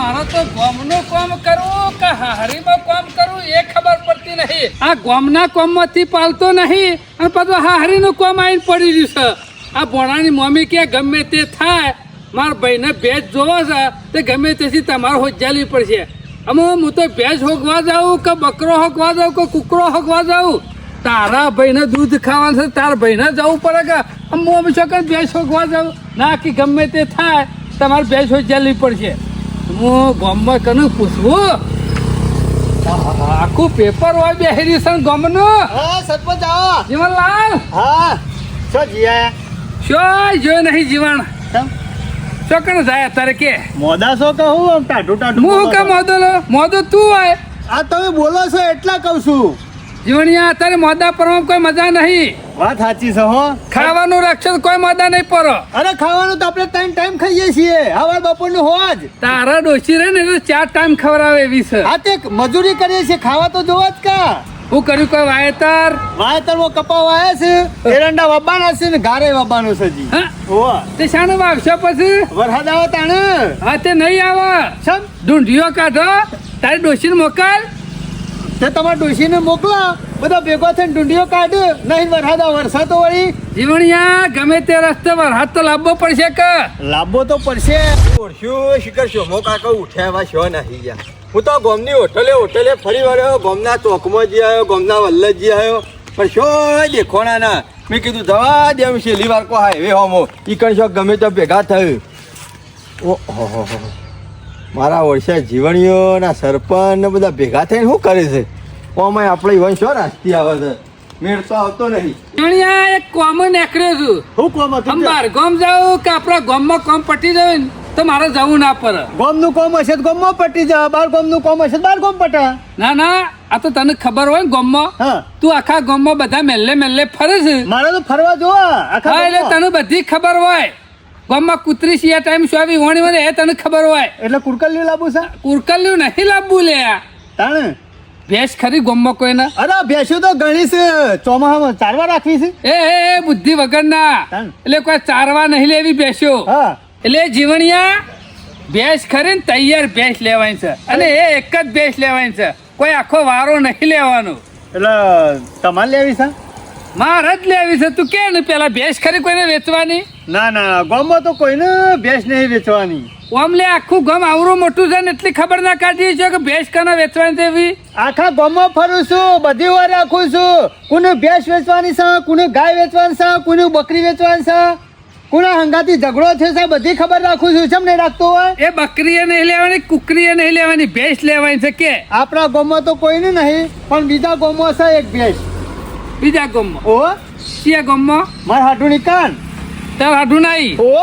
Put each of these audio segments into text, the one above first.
મારે તો ગોમનું કામ કરવું કે હારીમાં કામ કરવું એ ખબર પડતી નહીં. આ ગોમના કામમાંથી પાલતો નહીં અને પાછું હારીનું કામ આવીને પડી રહ્યું છે. આ ભોણાની મમ્મી કે ગમે તે થાય મારા ભાઈને ભેંસ જોવો છે તે ગમે તેથી તમારે હોજાલી પડશે. અમે હું તો ભેંસ હોગવા જાઉં કે બકરો હોગવા જાઉં કે કૂકરો હોગવા જાઉં. તારા ભાઈને દૂધ ખાવાનું છે તારા ભાઈને જવું પડે કે હું છોકરા ભેંસ હોગવા જાઉં ના કે ગમે તે થાય તમારે ભેંસ હોજાલી પડશે. હું ગામમાં કનું પૂછવું આખું પેપર હોય બેહરી છે ગામનું. હા સરપંચ આવો. જીવનલાલ હા શું જીયા શું જોયો નહીં જીવન ચોકણ જાય અત્યારે કે મોદા છો કહું આમ ટાઢું ટાઢું હું કા મોદો લો મોદો તું હોય આ તમે બોલો છો એટલા કહું છું. જીવણિયા અત્યારે મોદા પરવામાં કોઈ મજા નહીં. વાત સાચી છે હો. ખાવાનું રક્ષણ કોઈ મોદા નહીં પરો. અરે ખાવાનું તો આપણે ટાઈમ ખાઈએ છીએ હવાર બપોરનું હોવા જ. તારા ડોસી રહે ને એટલે 4 ટાઈમ ખવડાવે એવી છે. આ તે મજૂરી કરીએ છીએ ખાવા તો જોવા જ કા. હું કર્યું કોઈ વાવેતર વાવેતરમાં કપા વાયા છે એરંડા વાવવાના છે ને ગારે વાવવાનું છે જી. હા હોવા તે શાનું વાવશો પછી વરસાદ આવે તાણે હા તે નહીં આવે સમ ઢૂંઢીઓ કાઢો તારી ડોસીને મોકલ. તે તમારા ડોશીને મોકલો બધા ભેગો થઈને ડુંડીઓ કાઢ નહીં વરસાદ તો વળી જીવણિયા ગમે તે રસ્તે વરસાદ તો લાવવો પડશે કે લાંબો તો પડશે. શું શિખર શોમો કાકા ઉઠ્યા એવા શો નહીં ગયા. હું તો ગોમની હોટલે ફરી વળ્યો, ગોમના ચોકમાં જી આવ્યો, ગોમના વલ્લભજી આવ્યો, પણ શો દેખોણા ના. મેં કીધું જવા દે એમ છેલ્લી વાર કો હાઈવે હોમો ઈકણ શોખ ગમે તો ભેગા થયું. ઓહો મારા વર્ષે જીવણીઓના સરપંચ ને બધા ભેગા થઈને શું કરે છે? ઓમાં આપણે ઈવન શો રાસ્તી આવે છે, મેળ તો આવતો નહીં. જીવણિયા એક કોમન નીકળ્યો છું. શું કોમ હતું? બાર ગામ જાઉં કે આપણા ગામમાં કામ પટી જાય ને તો મારે જવું ના પડે. ગોમનું કોમ હશે તો ગોમમાં પટી જા, બાર ગોમનું કોમ હશે તો બાર ગોમ પટા. ના ના આ તો તને ખબર હોય ને ગામમાં હા તું આખા ગામમાં બધા મેલ્લે ફરે છે. મારે તો ફરવા જોવા આખા હા એટલે ગામમાં. તને બધી ખબર હોય. ગામમાં કૂતરી સિયા ટાઈમ સ્વામી વણી વણે એ તને ખબર હોય. એટલે કુરકલ્યું લાવવું છે કુરકલ્યું નહીં લાવવું લે. તાણે ભેંસ ખરી ગામમાં કોઈને અરે ભેંસું તો ઘણી છે ચોમાસામાં ચારવા રાખવી છે. એ બુદ્ધિ વગરના એટલે કોઈ ચારવા નહીં લેવી ભેંસ્યો. હા એટલે જીવણિયા ભેંસ ખરી ને તૈયાર ભેંસ લેવાની છે અને એ એક જ ભેંસ લેવાની છે, કોઈ આખો વારો નહીં લેવાનો. એટલે તમારે લેવી છે? મારે જ લેવી છે. તું કે ને પેલા ભેંસ ખરી કોઈને વેચવાની? ના ના ગામમાં તો કોઈને ભેંસ નહીં વેચવાની. ઓમ લે આખું ગામ આવરું મોટું છે ને એટલી ખબર ના કાઢી છે કે ભેંસ કના વેચવાની છે એવી. આખા ગામમાં ફરું છું, બધી વાર રાખું છું. કોને ભેંસ વેચવાની છે, કોને ગાય વેચવાની છે, કોને બકરી વેચવાની છે, કોના હંગાથી ઝઘડો છે બધી ખબર રાખું છું. કેમ નહીં રાખતો હોય? એ બકરીએ નહીં લેવાની, કુકરીએ નહીં લેવાની, ભેંસ લેવાની છે કે આપણા ગામમાં તો કોઈને નહીં પણ બીજા ગામમાં છે એક ભેંસ. બીજા ગામમાં? ઓ શિયા ગામમાં મારા હાટુની કાન તાર હાડું નહીં. ઓ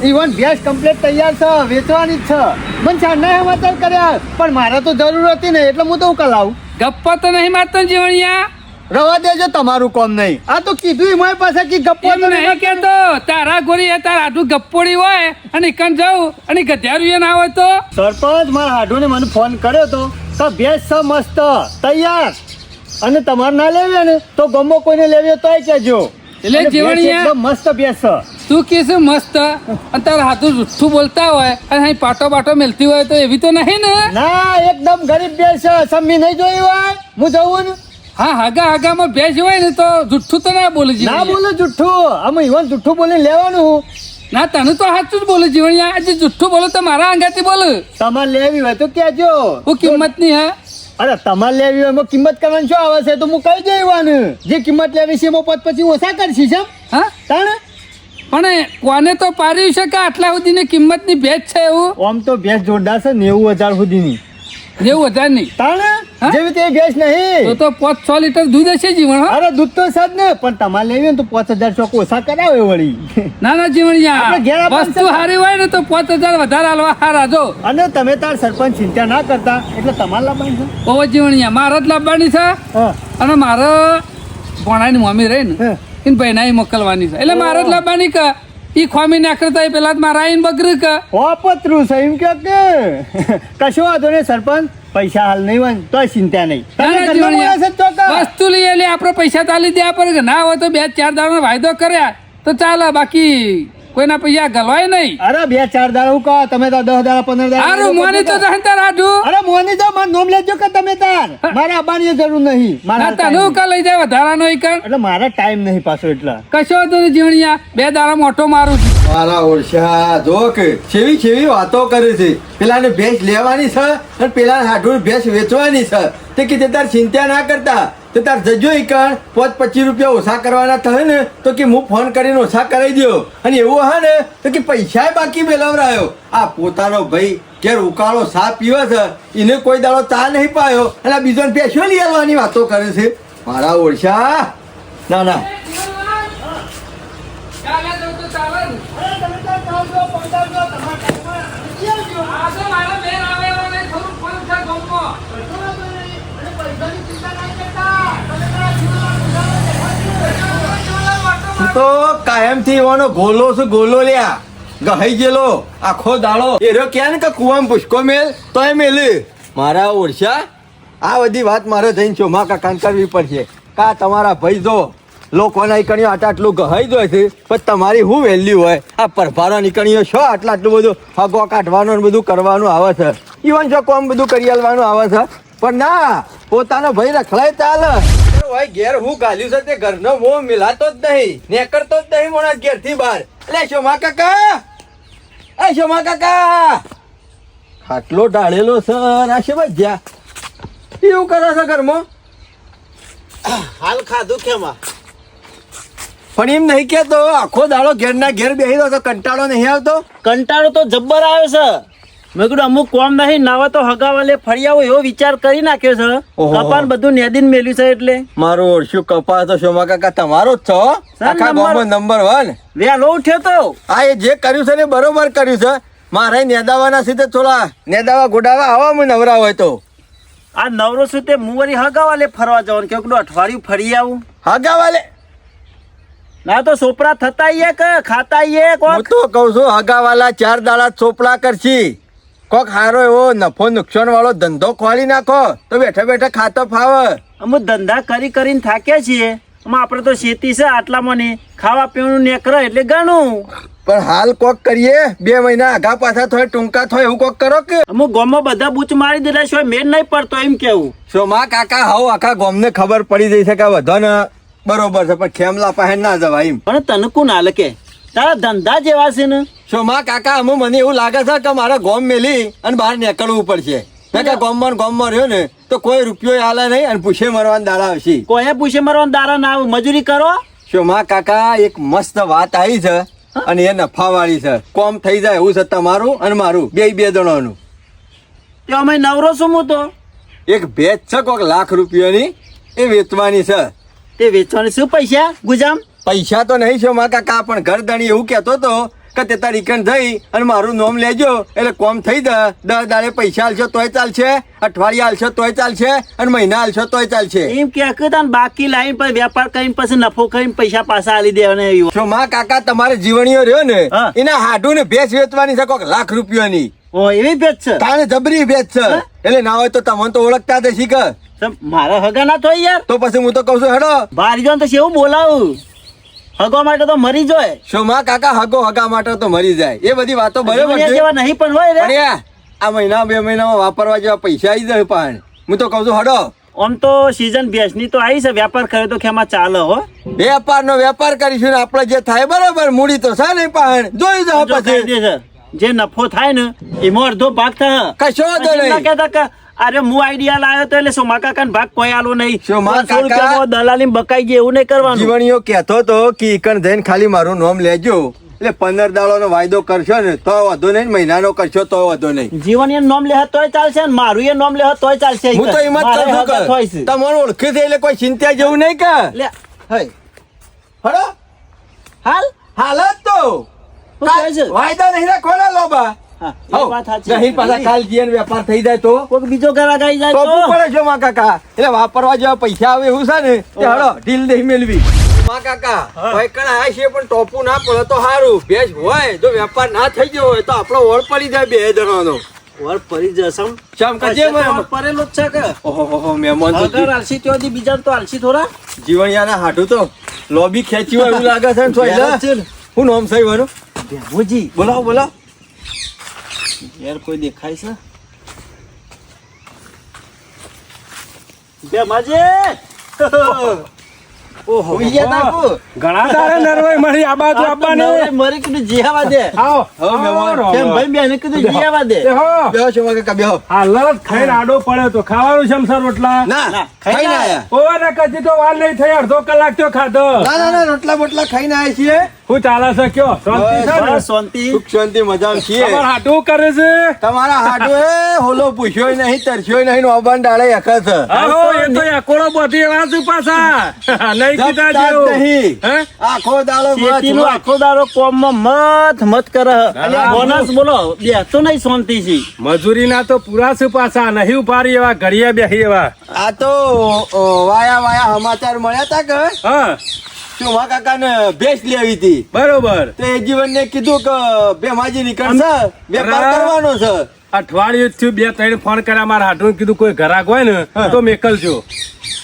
ઈવન ભેંસ કમ્પ્લીટ તૈયાર છે, વેચવાની જ છે. મને ચારના સમાચાર કર્યા પણ મારે તો જરૂર હતી ને એટલે હું તો ઉકલાવું. ગપ્પા તો નહીં મારતો જીવણિયા. રવા દેજો, તમારું કોમ નહીં. આ તો કીધું મારી પાસે કે ગપ્પો એમ નહીં કેતો તારા ગોરી તાર હાડું ગપ્પોડી હોય અને કણ જાઉં અને ગધેરું ના હોય તો. સરપંચ મારા હાડુને મને ફોન કર્યો તો ભેંસ છે મસ્ત તૈયાર અને તમારે ના લેવી ને તો ગમો કોઈને લેવી તોય કહેજો. એટલે અને ભેંસ જીવણિયા એકદમ મસ્ત ભેંસ છે. તું કીધું મસ્ત અને તારા હાથું જુઠ્ઠું બોલતા હોય અને અહીં પાટો મેલતી હોય તો એવી તો નહીં ને. ના એકદમ ગરીબ ભેંસ છે, સમ્મી નહીં જોઈ હોય. હું જવું ને હા હાગામાં ભેંસ હોય ને તો જુઠ્ઠું તો ના બોલે ના જીવણિયા. બોલે જુઠ્ઠું. અમે ઈવન જુઠ્ઠું બોલી લેવાનું. ના તને તો સાચું જ બોલે જીવણિયા. આજે જુઠ્ઠું બોલે તો મારા અંગાથી બોલે. તમારે લેવી હોય તો કહેજો. હું કિંમત ની હે. અરે તમારે લેવી હોય એમાં કિંમત કરવાની શું આવે છે તો હું કહી દેવાનું. જે કિંમત લેવી છે એમાં પછી ઓછા કરશી છે. હા તાણે પણ કોને તો પાર્યું છે કે આટલા સુધીની કિંમતની ભેંસ છે એવું? આમ તો ભેંસ જોરદાર છે 90,000 સુધીની. 90,000 ની તાણે હા? જેવી તે ભેંસ નહીં. તો 5-6 લીટર દૂધ હશે જીવણ. હા? અરે દૂધ તો સજ ને પણ તમારે લેવી હોય ને તો 5,000 ચોક ઓછા કરાવે વળી. ના જીવણિયા આપણે ઘેર આપવાનું વસ્તુ છે. સારી હોય ને તો 5,000 વધારે હાલવા હારા જો. અને તમે તાર સરપંચ ચિંતા ના કરતા એટલે તમારે લાવવાની છે. ઓવો જીવણિયા મારે જ લાવવાની છે હા અને મારે ભણાની મમ્મી રહી ને હા. એને ભાઈ મોકલવાની છે એટલે મારે જ લાવવાની કે ઈ ખોમી નાખતા પેલા મારા આઈને બગર કે ઓપતરું છે એમ કે કશો વાંધો નહીં સરપંચ. પૈસા હાલ નહીં હોય ને તોય ચિંતા નહીં. તમે ના, ઘરના જીવણિયા. માણસ જ છો કાં? વસ્તુ લઈ એટલે આપણે પૈસા તાલી દેવા પડે કે ના હોય તો 2-4 દાડાનો વાયદો કર્યા તો ચાલે. બાકી કોઈના પૈસા ગલવાય નહીં. અરે 2-4 દાડા હું કહો તમે તો 10 દાડા 15 દાડા હારું મોની તો જહંતા રાધુ. અરે મોની તો મને નોમ લેજો કે તમે તાર મારે આવવાની જરૂર નહીં ના તને કા લઈ જાય વધારાનો ઈકણ. એટલે મારા ટાઈમ નહીં પાછો એટલા કશો વાંધો નહીં જીવણિયા 2 દાડા મોટો મારું છું. મારા ઓળશા જો કે છેવી વાતો કરે છે. પેલાને ભેંસ લેવાની છે અને પેલા હાડું ભેંસ વેચવાની છે. તે કીધે તાર ચિંતા ના કરતા તો તાર જજો ઈકણ 25 રૂપિયા ઓછા કરવાના થાય ને તો કે હું ફોન કરીને ઓછા કરાવી દો. અને એવું હા ને તો કે પૈસા બાકી મેળવરાયો. આ પોતાનો ભાઈ ઘેર ઉકાળો સા પીવે છે એને કોઈ દાડો ચા નહીં પાયો અને આ બીજો ભેંસો લઈ આવવાની વાતો કરે છે. મારા ઓળશા ના ના ચાલે તો ચાલે ને. આ તો મારા બેન આવેલો ને થોડું ફોન છે ગમો. તું તો કાયમથી એવાનો ગોલો છે ગોલો લ્યા ગહાઈ ગયેલો આખો દાડો એરો ક્યાં ને કે કુવામાં પુષ્કો મેલ તોય મેલે. મારા ઓળશા આ બધી વાત મારે જઈને ચોમા કાકાને કરવી પડશે. કા તમારા ભાઈ જો લોકોના નીકળીઓ આટલું ગહાઈ જાય છે પણ તમારી શું વેલ્યુ હોય? આ પરભારા નીકળીઓ છો આટલું બધું હગો કાઢવાનું ને બધું કરવાનું આવે છે. ઇવન છો કોમ બધું કરી આલવાનું આવે છે પણ ના પોતાનો ભાઈ રખડાય ચાલે. ભાઈ ઘેર હું ગાલ્યું છે તે ઘરનો મોહ મિલાતો જ નહીં નેકરતો જ નહીં મોણા ઘેર થી બહાર. એટલે શોમા કાકા એ શોમા કાકા ખાટલો ઢાળેલો છે ના છે જ્યાં એવું કરે છે ઘરમાં. હાલ ખાધું કેમાં પણ એમ નહીં કેતો આખો દાડો ઘેર ના ઘેર બેસી દો તો કંટાળો નહીં આવતો? કંટાળો તો જબ્બર આવ્યો છે. મેં કીધું અમુક કોમ નહીં નાવા તો હગાવાલે ફરી આવો એવો વિચાર કરી નાખ્યો છે. ઓહો. કપાન બધું નેદીને મેલ્યું છે એટલે મારો ઓળશું કપા તો શોમા કાકા તમારો જ છો હો? સર, આખા ગામમાં નંબર 1. વેલો ઉઠ્યો તો આ એ જે કર્યું છે ને બરોબર કર્યું છે. મારે નેદાવાના સીધે થોડા નેદાવા ગોડાવા આવા હું નવરા હોય તો આ નવરો છું તે મુવરી હગાવાલે ફરવા જવાનું કે પેલું અઠવાડિયું ફરી આવું. હગાવાલે ના તો સોપરા થતા આઈએ કે ખાતા આઈએ હું કોક. તો કઉ છું હગાવાલા 4 દાડા ચોપડા કરશી. કોક હારો એવો નફો નુકસાન વાળો ધંધો ખોલી નાખો તો બેઠા બેઠા ખાતો ફાવે. અમુક ધંધા કરીને થાક્યા છીએ. આમાં આપણે તો શેતી છે આટલામાં ને ખાવા પીવાનું નેકરે એટલે ઘણું. પણ હાલ કોક કરીએ 2 મહિના આગા પાછા થોય ટૂંકા થોય એવું કોક કરો કે અમુક ગામમાં બધા બૂચ મારી દેલા છે મેળ નહીં પડતો એમ કેવું. શોમા કાકા હાવ આખા ગામને ખબર પડી જઈ છે કે બધાને બરોબર છે પણ ખેમલા પાસે ના જવાય એમ. પણ તને કોણ હાલે કે તારા ધંધા જેવા છે ને. શોમા કાકા અમુ મને એવું લાગે છે કે મારે ગોમ મેલી અને બહાર નીકળવું પડશે. મેં કે ગોમમાં રહ્યો ને તો કોઈ રૂપિયો હાલે નહીં અને પૂછે મરવાના દાડા આવશે. કોઈ પૂછે મારવાનું દારા ના આવું મજૂરી કરો. શોમા કાકા એક મસ્ત વાત આવી છે અને એ નફાવાળી છે. કોમ થઈ જાય એવું છે તમારું અને મારું બે જણાનું. તે અમે નવરો છું હું તો. એક ભેજ છે કોક લાખ રૂપિયાની એ વેચવાની છે. તે વેચવાની શું પૈસા ગુજામ. પૈસા તો નહીં શોમા કાકા પણ ઘરધણી એવું કહેતો હતો કે તે તારી રિકન થઈ અને મારું નામ લેજો એટલે કોમ થઈ જાય. 10 દાડે પૈસા આલશો તોય ચાલશે, અઠવાડિયા આલશો તોય ચાલશે અને મહિના આલશો તોય ચાલશે. એમ કે તને બાકી લાવીને પછી વેપાર કરીને પછી નફો કરીને પૈસા પાછા આલી દેવાના એવી. શોમા કાકા તમારે જીવણીઓ રહ્યો ને હા. એના હાડું ને ભેંસ વેચવાની છે કોક લાખ રૂપિયાની. ઓ એવી ભેજ છે. તાણે જબરી ભેંસ છે. એટલે ના હોય તો તમને તો ઓળખતા જ હશી કે. મારા હગા ના થોય યાર. તો પછી હું તો કઉ છું હેડો. બારી જાવ તો કેવું બોલાવું. હગવા માટે તો મરી જોય. શોમા કાકા હગા માટે તો મરી જાય એ બધી વાતો બરોબર દુનિયા છે. જેવા નહીં પણ હોય પણ રે. યાર, આ મહિના 2 મહિનામાં વાપરવા જેવા પૈસા આવી જાય પણ હું તો કઉ છું હડો. આમ તો સીઝન ભેંસની તો આવી છે. વેપાર કર્યો તો ખેમાં ચાલે હો. વેપારનો વેપાર કરીશું ને આપણે જે થાય બરોબર મૂડી તો છે નહીં પણ જોઈ જાવ જો પછી કાયદેસર જે નફો થાય ને એમાં અડધો ભાગ થાય. કશો વાંધો પછી એમ ના નહીં. કહેતા કે અરે હું આઈડિયા લાવ્યો તો એટલે સોમા કાકા ભાગ કોઈ આલો નહીં. સોમા 500 કાકા- રૂપિયામાં દલાલી બકાઈ જાય એવું નહીં કરવાનું. જીવણીઓ કહેતો તો કે ઈકણ જઈને ખાલી મારું નામ લેજો એટલે 15 દાડાનો વાયદો કરશો ને તો વાંધો નહીં, મહિનાનો કરશો તો વાંધો નહીં. જીવન એ નોમ લે તોય ચાલશે ને મારું એ નોમ લે તોય ચાલશે. હું તો એમ જ મારે કહું હગા થોય છે. છું કે તમારું ઓળખી છે એટલે કોઈ ચિંતા જેવું નહીં કે લે હઈ હડો હાલ હાલત તો શું કહે છે? વાયદા નહીં રાખવાના લોબા. હા, એ વાત સાચી. નહીં પાછા કાલ જીએ ને વેપાર થઈ જાય તો કોઈક બીજો ગ્રાહક આવી જાય તો તો પડે છે માં કાકા. એટલે વાપરવા જેવા પૈસા આવે એવું છે ને તે હડો ઢીલ દઈ મેળવી. માં કાકા ભાઈ કણા આ છે પણ ટોપું ના પડે તો સારું. ભેજ હોય જો વેપાર ના થઈ ગયો હોય તો આપણો ઓળ પડી જાય 2 જણાનો. વર પરી જસમ ચમ કજે વર પરેલો જ છે કે ઓહો મહેમાન તો અગર આલસી ત્યોથી બીજા તો આલસી થોડા જીવણિયાના હાટું તો લોબી ખેંચી હોય એવું લાગે છે ને સોયલા. હું નામ સહી વાનું ભેમોજી બોલાવો બોલાવો. યાર કોઈ દેખાય છે ભેમાજી ઓહો ઉయ్યા તાકુ. ઘણા દાડે નરવાઈ મળી આ બાજુ આવવાની. મરી કીધું જીયાવા દે આવો હો, મહેમાન. કેમ ભાઈ બેને કીધું જીયાવા દે બેહો. બેહો શોભા કાકા બેહો. હાલત ખાઈને આડો પડ્યો તો ખાવાનું છે સર રોટલા. ના ના, ખાઈને ખાઈને આયા. ઓને કદી તો વાર નહીં થઈ, અડધો કલાક તો ખાધો. ના રોટલા બોટલા ખાઈને આયા છીએ. હું ચાલે છે કયો શાંતિ છે ને? બસ શાંતિ સુખ શાંતિ મજામાં છીએ. તમારે હાટું કરે છે. તમારા હાડો હોલો પૂછ્યોય નહીં તરસ્યોય નહીં નોબાન ડાળે એકા છે. આહો એ તો એકોળો બધી વાત પાછા નહીં કીધા જપતા જ જેવું. નહીં. હે? આખો દાડો શેતીનો આખો દાડો કોમમાં મત કરે બોનસ બોલો બેસતો નહીં શાંતિ છે મજૂરીના તો પૂરા છે પાછા નહીં ઉપાડી એવા ઘડિયા બેહી એવા. આ તો વાયા સમાચાર મળ્યા તા કે હા ચુમા કાકા ને ભેંસ લેવી હતી. બરોબર. તો એ જીવનને કીધું કે ભેમાજી નીકળશે વેપાર કરવાનો છે. અઠવાડિયું થયું, 2-3 ફોન કર્યા મારા હાટું કીધું કોઈ ઘરાક હોય ને તો મેકલજો.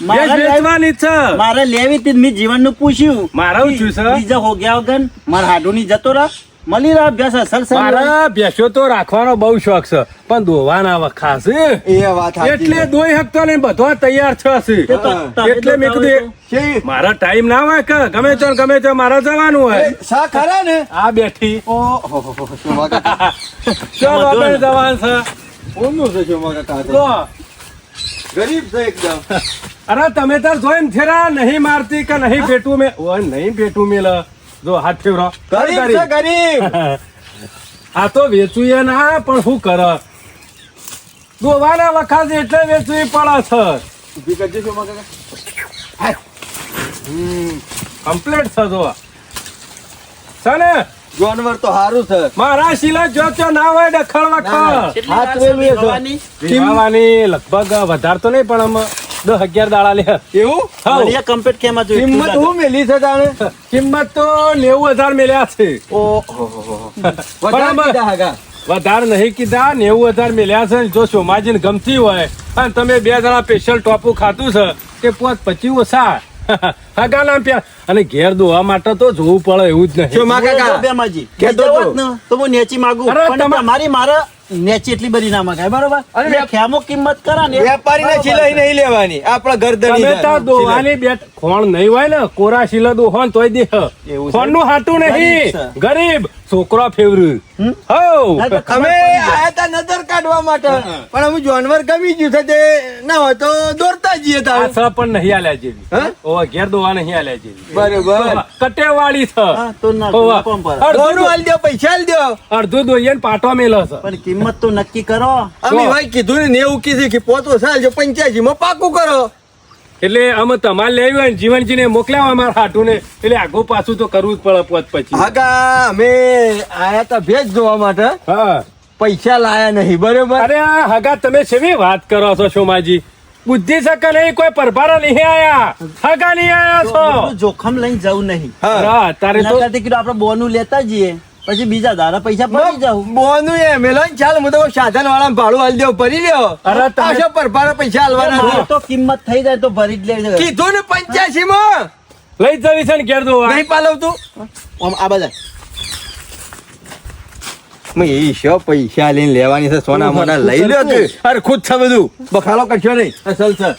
મારે ભેંસ વેચવાની જ છે. મારે લેવી હતી મેં જીવનનું પૂછ્યું મારે શું થયું છે? બીજા હો ગયા વગર મારા હાડુની જતો રહ મળી રહ બેસ અસર મારા ભેંસો તો રાખવાનો બહુ શોખ છે પણ દોવાના વખા છે એ વાત સાચી એટલે છે. દોઈ હકતો નહીં, બધો તૈયાર છે. એટલે મેં કીધું શી? મારા ટાઈમ ના હોય કે ગમે તે મારે જવાનું હોય. એ શા ખરા ને આ બેઠી ઓહો ચુમા કાકા ચાલ આપણે જવાનું છે. કોનું છે ચુમા કાકા તો? તો ગરીબ છે એકદમ. અરે તમે તાર જોઈને ફેરા નહીં મારતી કે નહીં પેટું મેં ઓય નહીં પેટું મેલ જો હાથ ફેવરો ગરીબ છે ગરીબ. આ તો વેચું એ ના પણ શું કર દોવાના વખા છે એટલે વેચવી પડે છે. ઊભી કરજે ચુમા કાકા. કમ્પ્લેટ છે જો છે ને જાનવર તો સારું છે. મારા શીલા જો તો ના હોય ડખળ વખત હાથ વેલું એ જો. જીવાવાની લગભગ વધારે તો નહીં પણ આમ 10-11 દાડા લે. એવું હાઉ. કમ્પ્લીટ કેમાં કિંમત હું મેલી છે તાણે? કિંમત તો 90,000 મેલ્યા છે. ઓહો બરાબર. વધારે કીધા હાગા. વધારે નહીં કીધા, 90,000 મેલ્યા છે. જો સોમાજીને ગમતી હોય અને તમે 2 જણા સ્પેશિયલ ટોપું ખાતું છે તે 25 ઓછા હગા ના પ્યા અને ઘેર દોવા માટે તો જોવું પડે એવું જ નહીં. ચુમા કાકા બેમાજી કહેતો તો. તો હું નેચી માંગુ અરે પણ તમા- તમારી મારે નેચી એટલી બધી ના માંગાય બરોબર અરે એટલે ખેમો કિંમત કરા ને વેપારીને સિલાઈ નહીં લેવાની આપણા ગરદની તમે તાર દોવાની બે ખોણ નહીં હોય ને કોરા શીલા દોહો ને તોય દેહ એવું છે? ખોણ નું હાટું નહીં. ગરીબ છે. ગરીબ છોકરો ફેવરું. હમ? હઉ. ના તો ખબર અમે પડી જાય. આયા તા નજર કાઢવા માટે પણ અમે જાનવર ગમી ગયું છે તે ના હોય તો દોરતા જઈએ આ તારે. છ પણ નહીં આલ્યા જેવી. હા? ઓવા ઘેર દોવા નહીં આલ્યા જેવી. બરોબર કટેવાળી છે. હા, તો ના ઓવા. કોમ પર દોરું આલી દો પૈસા આલી દો. અડધું દોઈએ ને પાટો મેલો છે. પણ કિંમત તો નક્કી કરો અમે ભાઈ કીધું ને 90 કીધી કે પોતો સાલ જો 85 માં પાકું કરો. એટલે અમે તમારે લેવી હોય ને જીવનજીને મોકલ્યા અમારા હાટું ને એટલે આગું પાછું તો કરવું જ પડે પોત પછી. હાગા અમે આયા તા ભેજ જોવા માટે હા. પૈસા લાયા નહીં બરોબર. અરે આ હગા તમે શેવી વાત કરો છો સોમાજી? બુદ્ધિ સકા નહીં, કોઈ પરભારા નહીં આયા, હગા નહીં આયા છો. એટલું જોખમ લઈને જવું નહીં હા. અરે, તારે એના તો કરતા કીધું આપણે બોનું લેતા જઈએ પછી બીજા દાડા પૈસા પડી જાવ બોનું એ મેલો ને ચાલ હું તો સાધન વાળા ભાડું આલી દો ભરી લ્યો. અરે તમે- પાછો પરભારા પૈસા આલવાના મારે છે. તો કિંમત થઈ જાય તો ભરી જ લેવી છે. કીધું ને 85 માં લઈ જવી છે ને ઘેર દોવા. નહીં પાલવતું. આમ આ બધા એ શો પૈસા લઈને લેવાની છે સોના મોના લઈ લ્યો કે અરે ખુદ છે બધું બખાડો કરશો નહીં અસલ છે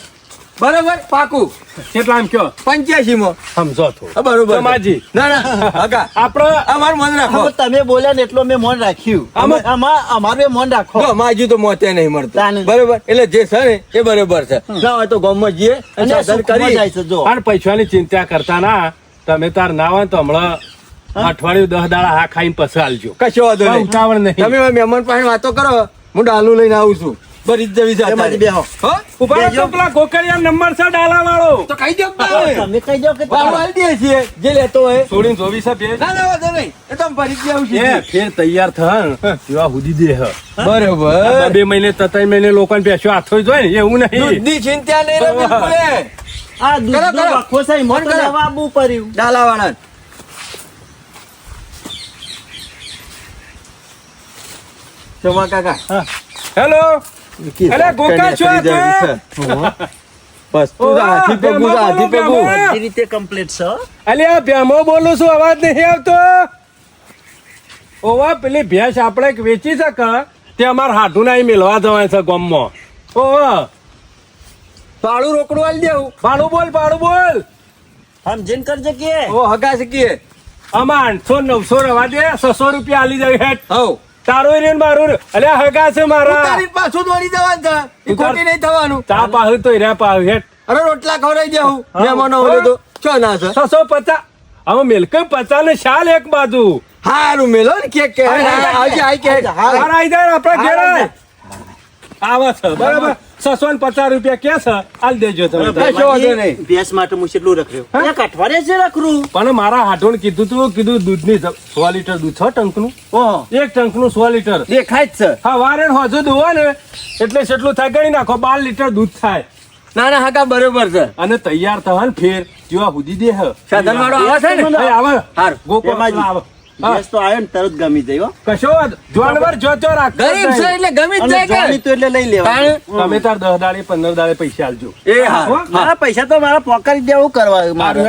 બરોબર પાકું કેટલા આમ કયો 85 માં સમજો તો હા, બરોબર છે. સમાજી. ના ના હગા આપડે અમારું મન રાખો. હવે તમે બોલ્યા ને એટલો મેં મોન રાખ્યું આમાં- અમારું મોન રાખો જો માજી તો મોતે નહીં મળતું તાને. બરોબર એટલે જે છે ને એ બરોબર છે ના હોય તો ગામમાં જઈએ અને સાધન સુખમાં જાય કરી છે જો અને પૈસાની ચિંતા કરતા ના. તમે તાર ના હોય તો હમણાં અઠવાડિયું 10 દાડા હા ખાઈને પછી આલજો. કશો વાંધો કોઈ નહીં. ઉતાવળ નહીં. તમે હવે મહેમાન પાસે વાતો કરો હું ડાલુ લઈને આવું છું ભરી જ જવી છે એમાંથી અત્યારે. બેહો. હો? ઉભા રહો બેજો. તો પેલા ગોકળિયા નંબર છે ડાલા વાળો. તો કહી દો કે તમે. તમે કહી દો કે ભાડું આલી દઈએ છીએ જે લેતો હોય. છોડીને જોવી છે ભેજ. ના ના વાંધો નહીં એ તો અમે ભરી જ આવું એ છું ફેર તૈયાર થન એવા હુદી દે હ. બરોબર 2 મહિને 3 મહિને લોકોને પેશો હાથો જોય ને એવું નહીં. દૂધની ચિંતા નહીં રે બિલકુલ એ. આ કરો, દૂધ કરો. રાખો છે ફોન મોટો કરો. લેવા આવવું પડ્યું ડાલાવાળા ચોમા કાકા હેલો અરે ગોકા છો આ તો? બસ તું તો હાથી પગું તો હાથી પગું. બધી રીતે કમ્પ્લીટ છે હો. અલ્યા ભેમો બોલું છું, અવાજ નહીં આવતો. ઓવા પેલી ભેંસ આપણે વેચી શકે તે અમાર હાડું ના મેળવા જવાય છે ગામમાં. ઓવા ભાડું રોકડું આલી દેવું. ભાડું બોલ. સમજીને કરજે કે ઓ હગા શીખીએ. આમાં 800 900 રવા દે, 600 રૂપિયા આલી જાય હેઠ. હવ તારું રે ને મારું રે. અલ્યા હગા છે મારા. તારી પાછું દોડી જવાનું છે. ઈ ખોટી નહીં થવાનું. ચા પાહુ તો હીરા પાહુ હેઠ. અરે રોટલા ખવડાવી દેવું. મહેમાનો હોય તો ચો ના છે. 650 હવે મિલકે 50 ને શાલ એક બાજુ. હારું મેલો ને કેક કે આવજે આઈ કે હાર આઈ જાય આપણા ઘેર આવે છે બરાબર. 650 રૂપિયા કે છે આલ દેજો તમે. કશો વાંધો નહીં. ભેંસ માટે હું કેટલું રખડ્યો એક અઠવાડિયે છે રખડું. પણ મારા હાડોને કીધું દૂધની 100 લીટર દૂધ 6 ટંકનું. ઓહો એક ટંકનું 100 લીટર. દેખાય જ છે. હા વારે હોજુ દુવો ને એટલે કેટલું થાય ગણી નાખો 12 લીટર દૂધ થાય. ના ના હગા બરોબર છે. અને તૈયાર થવા ને ફેર જેવા સુધી દે હ સાધન વાળો આવે છે ને? હા, આવે હારું. ગોકુળ એમાં જ. આવે. હા, ભેંસ તો આવ્યો ને તરત ગમી જાય હો. કશો વાંધો. જાનવર જોતો રાખ. ગરીબ છે એટલે ગમી જ અને જાય જોવાની કે તો એટલે લઈ લેવા. તમે તાર 10 દાડે 15 દાડે પૈસા આલજો. એ હા મારા પૈસા તો મારા પોકારી દેવું કરવા મારે.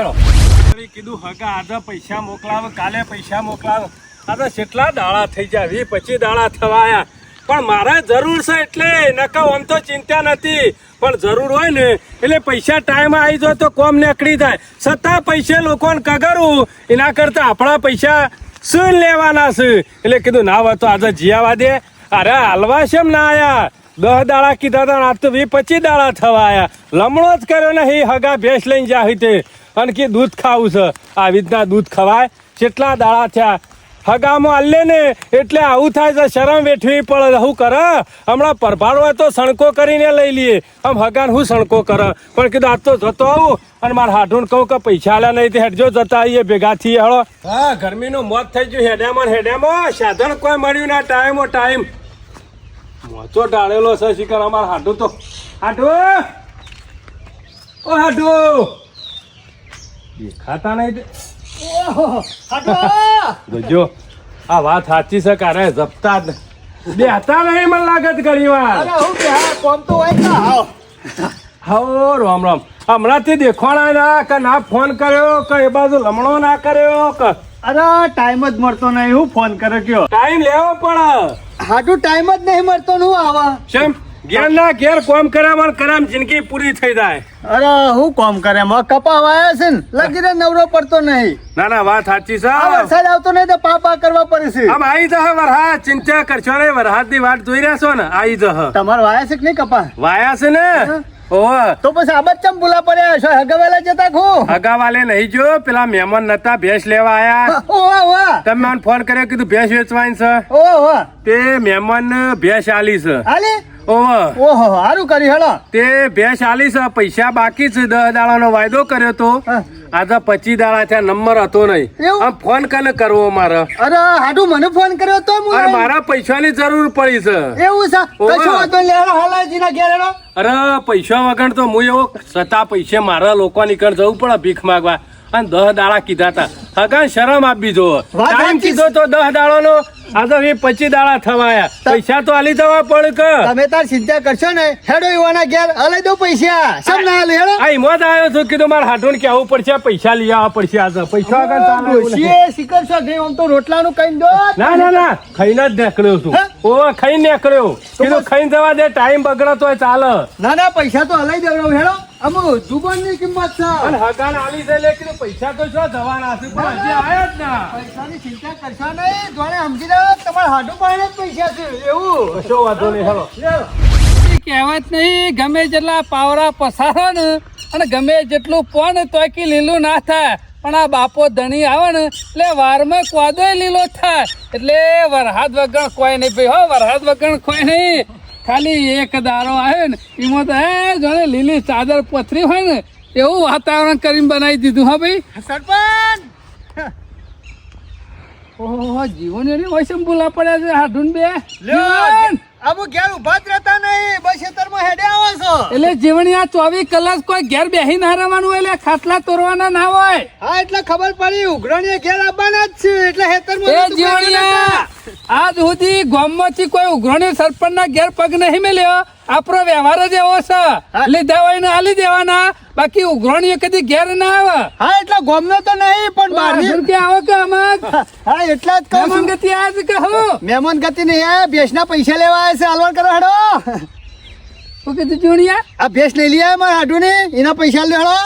કીધું હગા આજે પૈસા મોકલાવે કાલે પૈસા મોકલાવે. આજે કેટલા દાડા થઈ જાય 20-25 દાડા થવાયા. પણ મારે જરૂર છે એટલે નકા આમ તો ચિંતા નથી પણ જરૂર હોય ને એટલે પૈસા ટાઈમ આવી જાય તો કોમ નીકળી જાય. છતાં પૈસે લોકોને કગરવું એના કરતા આપણા પૈસા શું લેવાના છે એટલે કીધું ના હોય તો આજે જીયાવા દે. અરે હાલવા શેમ ના આયા 10 દાડા કીધા હતા આજ તો 20-25 દાડા થવા આયા. લમણો જ કર્યો નહીં હગા ભેંસ લઈને જાય તે અને કે દૂધ ખાવું છે. આવી રીતના દૂધ ખવાય કેટલા દાડા થયા હગામાં આલે ને એટલે આવું થાય છે. શરમ વેઠવી પડે. શું કરે હમણાં પરભાડો હોય તો સણકો કરીને લઈ લઈએ. આમ હગાને હું સણકો કરે પણ કીધું આજ તો જતો આવું અને મારા હાડું કહું કે પૈસા આલ્યા નહીં તે હેડજો જતા આવીએ ભેગા થઈએ. હળો હા ગરમીનું મોત થઈ ગયું હેડેમાં સાધન કોઈ મળ્યું ના ટાઈમ મોચો ડાળેલો છે શિકાર અમારા હાડું તો હાડું દેખાતા નહીં તે. જોજો આ વાત સાચી છે કારે જપતા જ બેહતા નહીં મને લાગત ઘણી વાર. કોમ તો હોય ને આવો. હો રામ હમણાંથી દેખવાના ના કે ના ફોન કર્યો કે એ બાજુ લમણો ના કર્યો કે અરે ટાઈમ જ મળતો નહીં. હું ફોન કર્યો કયો ટાઈમ લેવો પડે. હાટું ટાઈમ જ નહીં મળતો ને હું આવા. શેમ ઘેર ના ઘેર કોમ કરામ જિંદગી પૂરી થઈ જાય. અરે હું કોમ કરે કપા વાયા છે ને લગીને નવરો પડતો નહીં. ના વાત સાચી છે. આ વરસાદ આવતો નહીં તો પાપા કરવા પડે છે. આમ આવી જશે વરસાદ ચિંતા કરશો નહીં. વરસાદ ની વાટ જોઈ રહ્યા છો ને આવી જશે. તમારે વાયા છે કે નહીં કપા? વાયા છે ને. ઓહ તો પછી આ બચ્ચમ ભૂલા પડ્યા છો હગાવેલા જતા ખો. હગાવાલે નહીં જો પેલા મહેમાન નતા ભેંસ લેવા આયા. ઓવા ઓવા તમે મને ફોન કર્યો કીધું ભેંસ વેચવાની છે. ઓવા તે મહેમાન ભેંસ આલી છે. હાલે ઓહ ઓહો હારું કરી હેલો. તે ભેંસ આલી છે પૈસા બાકી છે 10 દાડાનો વાયદો કર્યો તો હા. આજે 25 દાડા થયા નંબર હતો નહીં. એવું? આમ ફોન કને કરવો મારે અરે હાટું મને ફોન કર્યો તો હું અરે મારા પૈસાની જરૂર પડી છે. એવું છે ઓવા. કશું વાંધો નહીં હેલો હાલાજીના ઘેર હેલો. અરે પૈસા વગર તો હું એવો છતાં પૈસે મારા લોકો નીકળ જવું પડે ભીખ માંગવા અને 10 દાડા કીધા હતા. હગા શરમ આપી જો વાત ટાઈમ સાચી. કીધો તો 10 દાડાનો આજે 25 દાડા થવાયા. પૈસા તો આલી જવા પડે કે તમે તાર ચિંતા કરશો ને હેડો યુવાના ઘેર હલાઈ દો પૈસા. સમ ના હાલે હેડો. આ હિંમત આવ્યો છું કીધું મારે હાડું કહેવું પડશે પૈસા લઈ આવવા પડશે આજે પૈસા વગર ચાલે એવું નથી. ડોશીએ શિખર છો ગઈ આમ તો રોટલાનું કઈ દો. ના ખાઈને જ નીકળ્યો છું. હે? ઓ ખાઈને નીકળ્યો કીધું ખાઈને જવા દે ટાઈમ બગડે તોય ચાલે. ના પૈસા તો હલાઈ દેવડાવ હેડો. અમુ દુકાનની કિંમત છે. અને હગાને આલી જાય એટલે કીધું પૈસા તો શું જવાના છે પણ હજી આયા જ ના. પૈસાની ચિંતા કરશો નહીં. જોડે સમજી લો તમારા હાડું પાડે જ પૈસા છે એવું. કશો વાંધો નહીં હેલો. કહેવત નહીં ગમે જેટલા પાવરા પસારો ને અને ગમે જેટલું પણ તોય કે લીલું ના થાય પણ આ બાપો ધણી આવે ને એટલે વારમાં કોદોય લીલો થાય. એટલે વરસાદ વગર કોઈ નહીં ભાઈ હો. વરસાદ વગર કોઈ નહીં. ખાલી એક દારો આવ્યો ને એમાં તો જાણે લીલી ચાદર પથરી હોય ને એવું વાતાવરણ કરીને બનાવી દીધું. હા ભાઈ સરપંચ ઓહો જીવન એની વૈસે બોલા પડ્યા છે હાડુન બે લ્યો, જીવન! અમુ ઘેર ઉભા જ રહેતા નહીં. બસ ખેતરમાં હેડે આવો છો. એટલે જીવણી આ 24 કલાક કોઈ ઘેર બેસી ના રહેવાનું હોય એટલે ખાટલા તોડવાના ના હોય. હા એટલે ખબર પડી ઉઘરાણીએ ઘેર આવવાના જ છે એટલે ખેતરમાં એ નતું કઈ જીવણિયા બનાવતા. આજ સુધી ગામમાંથી કોઈ ઉઘરાણી સરપંચના ઘેર પગ નહીં મેલ્યો. આપણો વ્યવહાર જ એવો છે. લીધા હોય ને આલી દેવાના બાકી ઉઘરાણીઓ કદી ઘેર ના આવે હા એટલે ગોમનો તો નહીં પણ બહારની કે આવે કે આમાં હા એટલા જ કહું મહેમાન છું ગતિ આજ કે હો મહેમાન ગતિ નહીં આ ભેંસના પૈસા લેવા આવ્યા છે હાલવાન કરો હેડો શું કીધું જોણિયા આ ભેંસ નહીં લઈ આવ્યા મારા હાડું ને એના પૈસા લે હેડો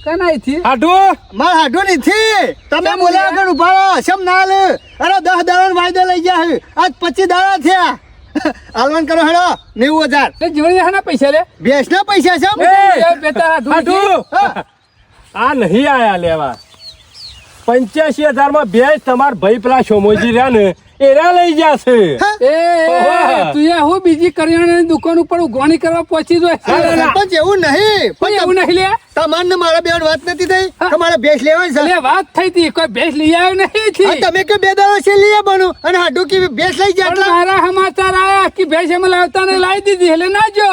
કનાઈ થી હાડું મારા હાડું નથી તમે બોલ્યા આગળ ઉભા રહો સમ ના લે અરે 10 દાડા વાયદો લઈ ગયા છે આજ 25 દાડા થયા હાલવાન કરો હેડો 90,000 તે જોણિયા ના પૈસા લે ભેંસના પૈસા છે એ, બેટા હાડું આ નહીં આયા લેવા 85,000 માં ભેંસ તમાર ભાઈ પેલા સોમોજી રહ્યા ને એરા લઈ જશે એ તું એ હું બીજી કરિયાણાની દુકાન ઉપર ઉઘરાણી કરવા પહોંચી જાય સરપંચ એવું નહીં પણ એવું નહીં લે તમારને મારા બેન વાત નથી થઈ તમારે ભેંસ લેવાની છે એટલે વાત થઈ હતી કોઈ ભેંસ લઈ આવ્યો નહીં હા, થી તમે કે 2 દાડા છે લઈ આવવાનું અને હાડું કે ભેંસ લઈ જાય પણ એટલે મારા સમાચાર આયા કે ભેંસ એમ લાવતા ને લાવી દીધી એટલે ના જો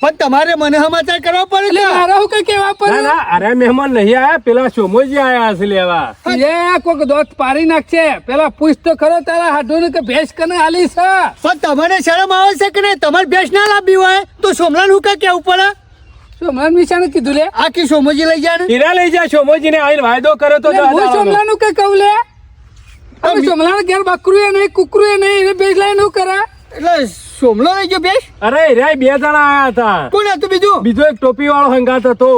પણ તમારે મને સમાચાર કરવા પડે એટલે છે મારા હું કઈ કેવા ના પડે ના અરે મહેમાન નહીં આયા પેલા સોમોજી આયા હશે લેવા એ કોક દોત પારી નાખશે પેલા પૂછ તો ખરો તારા હાડું કે ભેંસ કને આલી છે પણ તમારે શરમ આવે છે કે નહીં તમારે ભેંસ ના લાવવી હોય તો સોમલાન હું કા કેવું પડે શું મને મિશાને કીધું લે આખી સોમોજી લઈ જાય ને એરા લઈ જાય સોમોજી ને આવીને વાયદો કર્યો તો એટલે હું દાદાનો. સોમલાનું કઈ કહું લે હવે સોમલાના ઘેર બકરું એ નહીં કુકરું એ નહીં એને ભેંસ લઈને શું કરે એટલે સોમલો લઈ ગયો ભેંસ અરે રે 2 જણા આયા હતા કોણ હતું બીજું બીજો એક ટોપી વાળો હંગાત હતો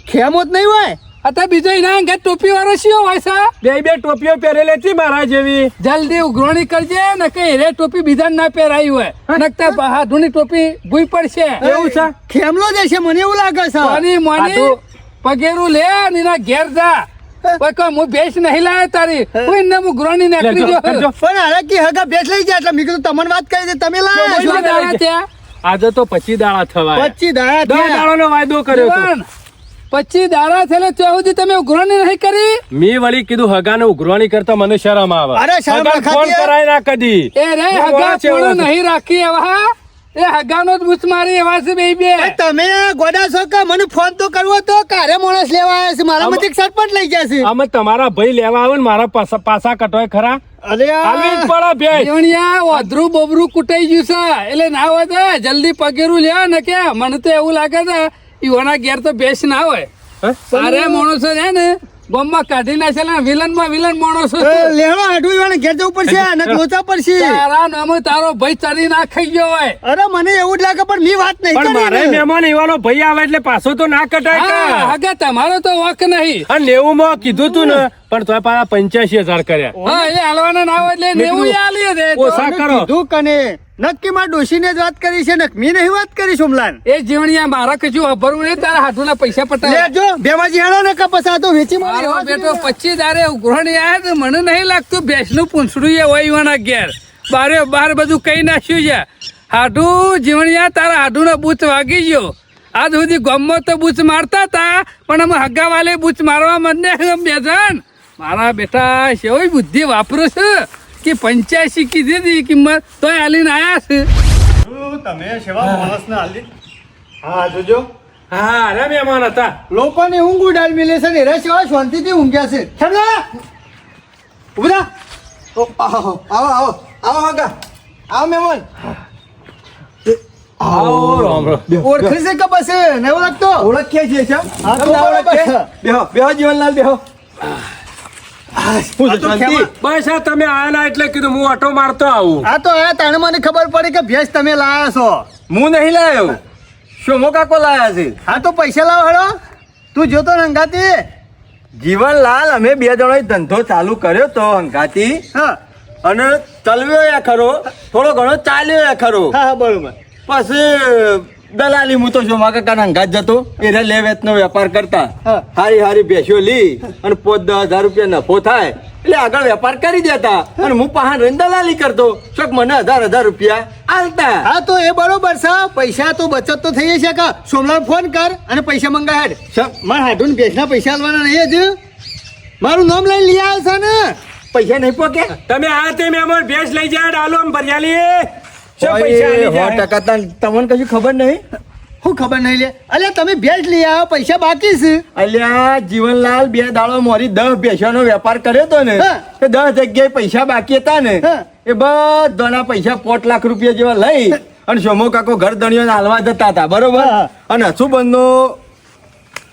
ખેમત નહીં હોય અત્યારે બીજો એના અંગે ટોપી વાળો શિયો હોય છે બે ટોપીઓ પહેરેલી હતી મારા જેવી જલ્દી ઉઘરાણી કરજે ને કે રે ટોપી બીજા ના પહેરાઈ હોય નકતા હાથુની ટોપી ભૂઈ પડશે એવું છે ખેમલો જ હશે મને એવું લાગે છે મોની મોની પગેરું લે ને એના ઘેર જા કોઈ કહે હું ભેંસ નહીં લાવે તારી કોઈ ને હું ઉઘરાણી નાખી જો કરજો. પણ અરે કે હગા ભેંસ લઈ જાય એટલે મેં કીધું તમને વાત કરી છે તમે લાયા છો. કેટલા દાડા થયા? આજે તો 25 દાડા થવાય 25 દાડા 10 થયા. દાડાનો વાયદો કર્યો હતો જીવન, 25 દાડા થયેલા ત્યાં સુધી તમે ઉઘરાણી નહીં કરી મેં વળી કીધું હગાને ઉઘરાણી કરતા મને શરમ આવે અરે શરમ હગાને રખાતી ફોન હે? કરાય ના કદી એ રે હું હગા વાંચે પૂરું વાંચે. નહીં રાખી એવા એ હગાનો જ બૂચ મારી એવા છે બે બે એ તમે ગોડા છો કે મને ફોન તો કરવો તો કારે માણસ લેવા આવ્યા છે મારા માંથી એક સરપંચ લઈ ગયા છે અમે તમારા ભાઈ લેવા આવે ને મારા પાસા કટવાય ખરા અરે હાલવી જ પડે ભેંસ. જીવણિયા ઓધરું બોબરું કુટાઈ ગયું છે એટલે ના હોય તો જલ્દી પગેરું લે ને કે મને તો એવું લાગે છે ઈઓના ઘેર તો ભેંસ ના હોય હે? સારે માણસો છે ને બોમ્બમાં કાઢી નાખેલા વિલનમાં વિલન માણસો એ લેણો હાડું વાળા ઘેર જવું પડશે અને લોચા પડશે તારા નામે તારો ભાઈ ચરી ના ખાઈ ગયો હોય અરે મને એવું જ લાગે પણ મી વાત નહીં પણ મારે કરી ને. મહેમાન એવાનો ભાઈ આવે એટલે પાછો તો ના કટાય હા કા. હગા તમારો તો વક નહીં અને 90 માં કીધું તું ને પણ તોય પાછા 85,000 કર્યા હા એ હાલવાના ના હોય એટલે મેં 90 કીધું, આલી દે તો. ઓછા કરો. કીધું કને નક્કી માં ડોશીને જ વાત કરી છે ને મી નહીં વાત કરી સોમલાન એ જીવણિયા મારા કશું અભરવું નહીં તારા હાથુના પૈસા પટાવે લેજો બેમાજી હેડો ને કપસ આ તો વેચી મારો મારી બેટો 25 દારે ઉઘરાણી આયા તો મને નહીં લાગતું ભેંસનું પૂંછડું એ હોય ઈવાના ઘેર બારે બાર બધું કઈ નાખ્યું છે હાડું જીવણિયા તારા હાડુનો બૂચ વાગી ગયો આજ સુધી ગામમાં તો બૂચ મારતા હતા પણ અમે હગા વાલે બૂચ મારવા મને બે જણ મારા બેટા સેવી બુદ્ધિ વાપરું છે કે 85 કીધી હતી કિંમત તોય હાલીને આયા છે તમે સેવા માણસ ના હાલી હા જોજો હા અરે મહેમાન હતા લોકોને ઊંઘ ઉડાડ મિલે છે ને એરા સેવા શાંતિથી ઊંઘ્યા છે સમજા ઉભરા આવો આવો આવો હગા આવો મહેમાન આવો રામ રામ. ઓળખે છે કે બસ ને ઓળખતો ઓળખીએ છીએ સર હા, તો તમને ઓળખીએ? બરાબર. બેહો બેહો જીવનલાલ બેહો આ તો શાંતિ. ખેમા- બસ આ તમે આયા ના એટલે કીધું હું ઓટો મારતો આવું આ તો આ તાણે મને ખબર પડી કે ભેંસ તમે લાયા છો હું નહીં લાયો શોમો કાકો લાયા છે હા તો પૈસા લાવો હેડો તું જોતો ને અંગાતી જીવનલાલ અમે 2 જણોએ ધંધો ચાલુ કર્યો તો હંગાતી હા અને ચલવ્યો એ ખરો થોડો ઘણો ચાલ્યો એ ખરો હા હા બરોબર પછી દલાલી હું તો શોમા કાકાના અંગાત જતો એને લે વેચનો વેપાર કરતા હા. હારી હારી ભેંસો લી અને 5-10 હજાર રૂપિયા નફો થાય એટલે આગળ વેપાર કરી દેતા અને હું પાહા રહીને દલાલી કરતો ચોક મને 1000 રૂપિયા આલતા હા તો એ બરોબર છે પૈસા તો બચત તો થઈ છે કે સોમલાલ ફોન કર અને પૈસા મંગા હેડ મારા હાડું ભેંસના પૈસા આલવાના નહીં જ મારું નામ લઈને લઈ આવે છે ને પૈસા નહીં પોકે તમે આ તે મહેમાન ભેંસ લઈ જાય ડાલો આમ ભરિયાલી શું પૈસા આલી જાય? 100% તમને કશું ખબર નહીં હું ખબર નહીં લે અલ્યા તમે ભેંસ લઈ આવો પૈસા બાકી છે અલ્યા જીવનલાલ 2 દાડો મોરી 10 ભેંસોનો વેપાર કર્યો તો ને હા. એ 10 જગ્યાએ પૈસા બાકી હતા ને હા. એ બધાના પૈસા 5 લાખ રૂપિયા જેવા લઈ અને શોમો કાકો ઘર ધણીઓને હાલવા જતા હતા બરોબર હા. અને હસુબંધનો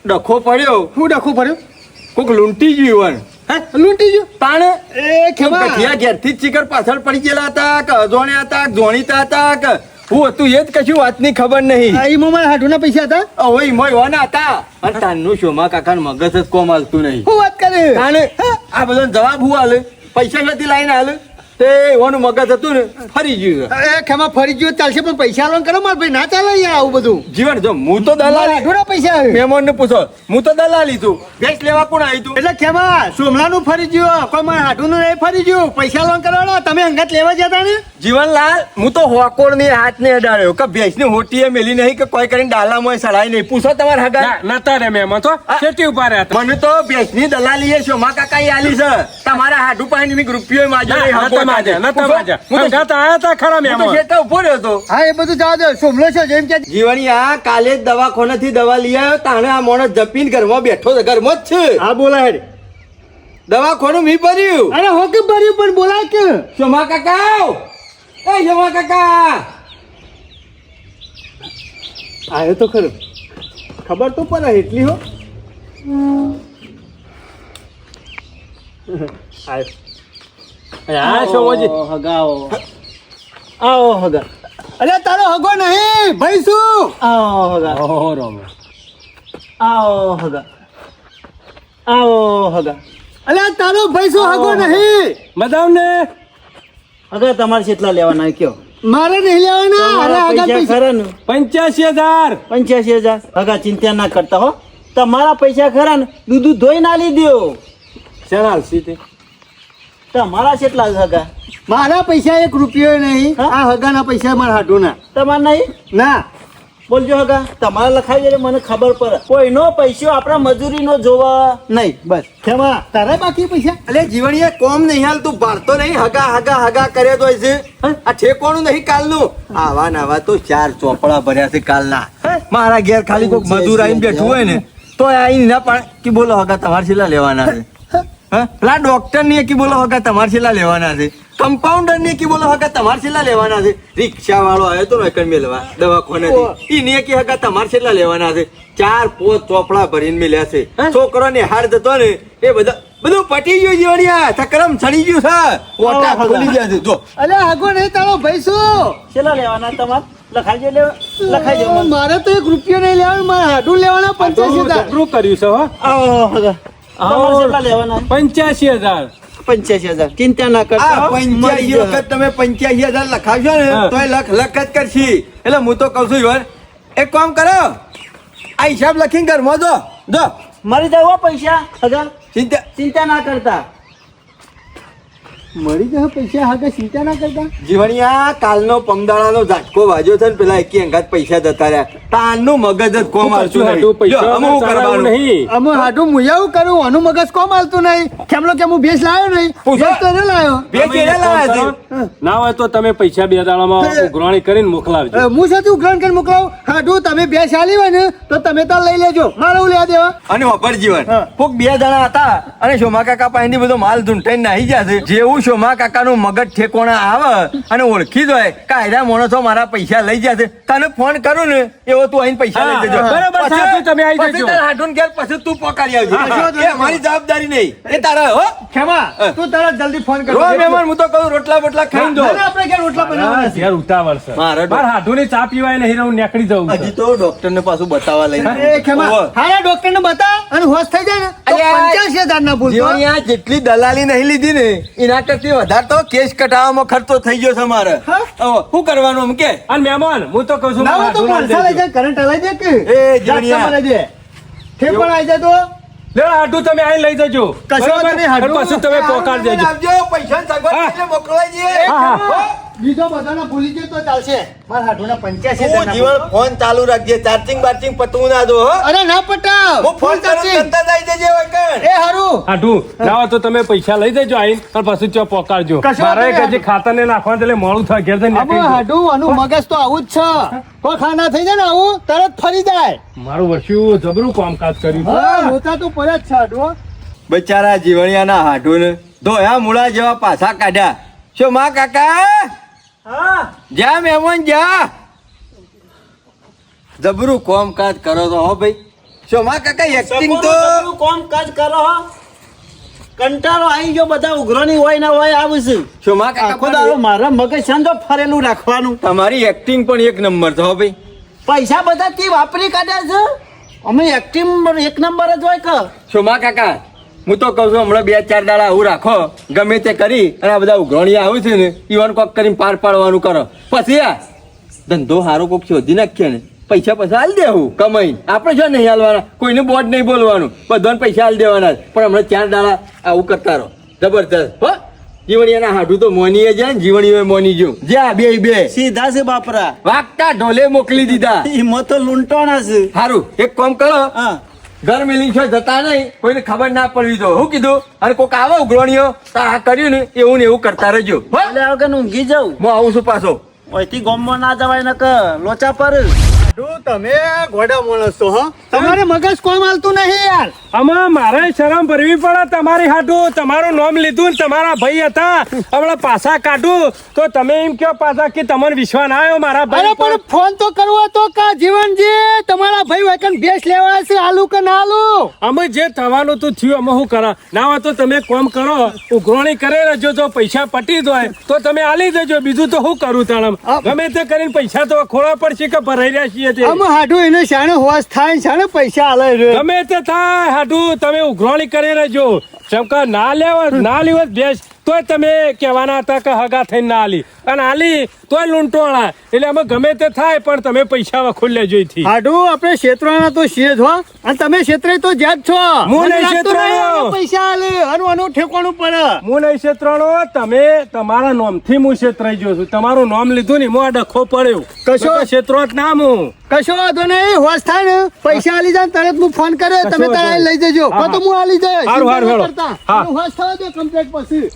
ડખો પડ્યો શું ડખું પડ્યું કોક લૂંટી ગયું હે લૂંટી ગયું તાણે એ ખેમા કઠિયા ઘેરથી જ ચીકર પાછળ પડી ગયેલા હતા કે અજોણ્યા હતા કે જોણીતા હતા કે હું હતું એ જ કશું વાતની ખબર નહીં આ ઈમાં મારા હાડુના પૈસા હતા ઓય મોય હોના હતા અને તાનનું શોમા કાકાનું મગજ જ કોમ હાલતું નહીં શું વાત કરે તાણે આ બધો જવાબ હું હાલે પૈસા નથી લાઈને હાલે તે એવાનું મગજ હતું ને ફરી ગયું છે. એ ખેમા ફરી ગયો ચાલશે પણ પૈસા આલો કરો મારા ભાઈ ના ચાલે યાર આવું બધું જીવન જો હું તો મારા દલાલી હાડુના પૈસા આવે મહેમાન ને પૂછો હું તો દલાલી છું ભેંસ લેવા કોણ આવ્યું તું એટલે ખેમા સોમલાનું ફરી ગયો કોઈ મારા હાડુનું નહીં ફરી ગયું પૈસા લોન કરવાનો તમે અંગત લેવા જતા ને જીવનલાલ હું તો હોકોળ ની હાથ ને અડાડ્યો કે ભેંસ ની હોટીએ મેલી નહીં કે કોઈ કરીને ડાલામાં સડાય નહીં પૂછો તમારા હગા નતા રે મહેમાન તો ખેતી ઉભા રહ્યા હતા. મને તો ભેંસ ની દલાલી એ શોમા કાકા આલી છે તમારા હાડુ પાસે મેં રૂપિયો માજો નહીં. નતા હગો માજ્યા, નતા પૂછો. માજ્યા. હું તો અંગાત આયા તા ખરા હું તો મહેમાન. શેઠા ઉભો રહ્યો હતો હા એ બધું જવા દો સોમલો છે જેમ કે જીવણી આ કાલે જ દવાખાનેથી દવા લઈ આવ્યો તાણે આ માણસ જપીને ઘરમાં બેઠો છે ઘરમાં જ છે હા બોલા હેડ દવાખાનું મી ભર્યું અરે હો કે ભર્યું પણ બોલાય કે શોમા કાકા એ શોમા કાકા આવ્યો તો ખરો ખબર તો પડે એટલી હો હા શોભોજી. હગાઓ આવો હગા અરે તારો હગો નહીં ભાઈ શું આવો હગા ઓહો રામ. આવો હગા આવો હગા અરે તારો ભાઈ શું હગો નહીં બતાવ ને. હગા તમારે કેટલા લેવાના કયો મારે નહીં લેવાના અરે તમારા આગળ પૈસા ખરા ને 85,000. 85,000 હગા ચિંતા ના કરતા હો તમારા પૈસા ખરા ને દૂધ ધોઈ ના લીધો ચાલ સીધી. તમારા કેટલા છે હગા મારા પૈસા 1 રૂપિયો નહીં હા? આ હગાના પૈસા મારા હાડુના તમારે નહીં ના બોલજો હગા તમારે લખાઈ જાય મને ખબર પડે કોઈનો પૈસો આપણા મજૂરીનો જોવા નહીં બસ ખેમા તારા બાકી પૈસા અલે જીવણીએ કોમ નહીં હાલ તું ભારતો નહીં હગા હગા હગા કરે તો છે આ ઠેકોણું નહીં કાલનું આવા નાવા તો 4 ચોપડા ભર્યા છે કાલના મારા ઘેર ખાલી કોઈક મજૂર આવીને બેઠું હોય ને તો આવીને ના પણ કે બોલો હગા તમારે છેલ્લા લેવાના છે હા પેલા ડોક્ટર ની કી બોલો હગા તમારે છેલ્લા લેવાના છે કમ્પાઉન્ડર ની કી બોલો હગા તમારે છેલ્લા લેવાના છે રિક્ષા વાળો આવ્યો તો નકર મેલવા દવાખાનેથી ઈ ને કી હગા તમારે છેલ્લા લેવાના છે 4-5 ચોપડા ભરીને મેલ્યા છે છોકરો ને હાર જતો ને એ બધું પટી ગયું જીવણિયા ચક્રમ ચડી ગયું છે ઓટા ખોલી ગયા છે જો અરે હગો નહીં તારો ભાઈ શું કેટલા લેવાના તમારે લખાઈ જાય લખાઈ જાય મારે તો 1 રૂપિયો નહીં લેવાનું મારા હાડું લેવાના 85,000 જબરું કર્યું છે હો. આવો હગા તમારે કેટલા લેવાના 85,000. 85,000 ચિંતા ના કરતા આ હો. 85 વખત તમે 85,000 લખાવશો ને હા. તો એ લખ જ કરશી એટલે હું તો કહું છું યાર એક કામ કરો આ હિસાબ લખીને ઘરમાં જો મરી જાવ પૈસા હગા ચિંતા ચિંતા ના કરતા મળી જાય પૈસા હગા ચિંતા ના કરતા જીવણિયા કાલનો પમદાડાનો ઝાટકો વાજ્યો છે ને પેલા એકી અંગાત પૈસા જતા રહ્યા તાનનું મગજ જ કોમ આવતું હાટું પૈસા ચાલવાનું નહીં. અમે હાડું મુયાવું કરું આનું મગજ કોમ હાલતું નહીં કેમલો કે હું ભેંસ લાવ્યો નહીં પૂછો. ભેંસ તો એને લાવ્યો બે ચેડા લાવ્યા છે ના હોય તો તમે પૈસા 2 દાડામાં ઉઘરાણી કરીને મોકલાવજો. હું સાથે ઉઘરાણ કરીને મોકલાવું હાડું તમે ભેંસ આલી હોય ને તો તમે તો લઈ લેજો મારે હું લેવા દેવા અને વાપર જીવન કોક 2 જણા હતા અને શોમા કાકા પાસેથી બધો માલ ઢૂંઢાઈને નાહી ગયા છે જેવું શોમા કાકાનું મગજ ઠેકોણા આવે અને ઓળખી જાય કાયદા માણસો મારા પૈસા લઈ ગયા છે તને ફોન કરું ને એવો તું આઈને પૈસા લઈ જજો હા, બરાબર, પછી- સાચું, તમે આઈ પછી જજો. તારા હાડુન ઘેર પછી તું પોકારી આવજે. હા. એ અમારી જવાબદારી નહીં એ તારા હો ખેમા તું તરત જલ્દી ફોન કર રો મહેમાન હું તો કહું રોટલા બોટલા ખાઈને જો આપણે ઘેર રોટલા બનાવવાના છે. ઘેર ઉતાવળ છે. મારે મારે હાથુની ચા પીવાય નહીં રહું નીકળી જવું છે. હજી તો ડોક્ટર ને પાછું બતાવવા લઈ અરે ખેમા હારા ડોક્ટર ને બતા અને હોશ થઈ જાય ને તો અલ્યા, 85,000 ના ભૂલતો જીવણિયા જેટલી દલાલી નહીં લીધી ને એના કરતી વધારે તો કેસ કટાવવામાં ખર્ચો થઈ ગયો છે મારે હા? હવે શું કરવાનું એમ કે અને મહેમાન હું તો કહું છું ના હોય તો હાથું ના પૈસા લઈ દેજો. જાય કરંટ હલાઈ દે કે એ જીવણિયા. જાત તમારે દે ઠેકણ આવી જાય તો લે હાથું તમે આઈને લઈ જજો કશો બરાબર? વાંધો નહીં, હાથું. અને પછી તમે પોકાર દેજો. આપજો પૈસા સગવડ એટલે મોકલાઈ જઈએ હા, હા. બીજો બધાને ભૂલી જાય તો ચાલશે મારા હાડુના 85,000 તું ના જીવન ફોન ચાલુ રાખજે ચાર્જિંગ બાર્જિંગ પતવું ના દો હો અરે ના પટાવ હું ફોન ચાલુ ચાલશે. કરતા જઈ જજે વગર એ હારું હાથું ના હોય તો તમે પૈસા લઈ જજો આઈને અને પછી ચો પોકારજો કશો મારે વાંધો નહીં, કદી ખાતરને નાખવાનું એટલે મોડું થાય ઘેર જઈને આમાં નીકળી જવું. હાડું આનું મગજ તો આવું જ છે કોઈ ખાના થઈ જાય ને આવું તરત ફરી જાય મારું વર્ષું જબરું કામકાજ કર્યું હા રોતા તો પડે જ છે હાડું બચારા જીવણિયાના હાડુને ધોયા મૂળા જેવા પાછા કાઢ્યા શું માં કાકા હા જા મહેમાન જા જબરું કામકાજ કરો તો હો ભાઈ શોમા કાકા એક્ટિંગ તો સબોનું કામકાજ કરો હો. કંટાળો આવી ગયો બધા ઉઘરાણી હોય ના હોય આવું છે. શોમા આખો કાકા દાડો મારા મગજ શાંતો ફરેલું રાખવાનું. તમારી એક્ટિંગ પણ એક નંબર તો હો ભાઈ. પૈસા બધા તે વાપરી કાઢ્યા છે. અમે એક્ટિંગ એક નંબર જ હોય કે શોમા કાકા હું તો કહું છું હમણાં 2-4 દાડા આવું રાખો ગમે તે કરી અને આ બધા ઉઘરાણી આવું છે ને ઈવન કોક કરીને પાર પાડવાનું કરો પછી આ ધંધો સારો કોક શોધી નાખીએ ને પૈસા પછી હાલ દેવું કમાઈ આપણે જો નહીં હાલવાના કોઈને બોર્ડ નહીં બોલવાનું બધાને પૈસા હાલ દેવાના પણ હમણાં 4 દાડા આવું કરતા રહો જબરદસ્ત હો જીવણીયાના હાડું તો મોનીએ જાય ને જીવણીઓ મોની ગયું જ્યાં બે સીધા છે બાપરા. વાગતા ઢોલે મોકલી દીધા ઈમાં તો લૂંટવાના છે. સારું એક કામ કરો હા ઘર મેલી છો જતા નહીં કોઈને ખબર ના પડવી દો હું કીધું અને કોક આવો ઉઘરાણીઓ તો આ કર્યું ને એવું કરતા રહેજો હો એટલે વગર ઊંઘી જાઉં. હું આવું છું પાછો ઓયથી ગોમમાં ના જવાય ને કે લોચા પર. તમે ગોડા માણસ છો હો તમારે મગજ કોમ હાલતું નહીં યાર આમાં મારે શરમ ભરવી પડે તમારી હાટું તમારું નામ લીધું ને તમારા ભાઈ હતા હમણાં પાછા કાઢું તો તમે એમ કહો પાછા કે તમને વિશ્વાસ ના આવ્યો મારા અરે ભાઈ પણ ફોન તો કરવો તો કા જીવનજી તમારા ભાઈ વકન ભેસ લેવા છે આલુ કે ના આલુ અમે જે થવાનું તો થયું અમે શું કરો ના હોય તો તમે કોમ કરો ઉઘરાણી કરે રહેજો જો પૈસા પટી જાય તો તમે આલી દેજો બીજું તો શું કરું તાણમ ગમે તે કરીને પૈસા તો ખોળવા પડશે કે ભરાઈ રહ્યા છીએ તે આમ હાડું એને શાણે હોશ થાય ને શાણે પૈસા આલે રે ગમે તે થાય હાટું તમે ઉઘરાણી કરી રહેજો શંકર ના લેવા બેસ તોય તમે કહેવાના હતા કે હગા થઈને ના આલી અને આલી તોય લૂંટવાળા એટલે અમે ગમે તે થાય પણ તમે પૈસા વખોલ લેજો અહીંથી. હાડું આપણે ક્ષેત્રના તો છીએ જ હો અને તમે ક્ષેત્રે તો જ્યાં જ છો હું નહીં મને લાગતું ક્ષેત્રનો. નહીં હવે પૈસા આલે આનું ઠેકવાનું પડે હું નહીં ક્ષેત્રનો તમે તમારા નામથી હું ક્ષેત્રાઈ ગયો છું તમારું નામ લીધું ને હું આ ડખો પડ્યો કશો- ક્ષેત્રો જ નામ હું કશો વાંધો નહીં હોશ થાય ને પૈસા આલી જાય ને તરત હું ફોન કર્યો તમે કશો તારે વાંધો લઈ જજો હા, તો હું આલી જાય હારું, હારું, ચિંતા હેડો. ન કરતા. હા. એનું હોશ થવા દો કમ્પ્લીટ પછી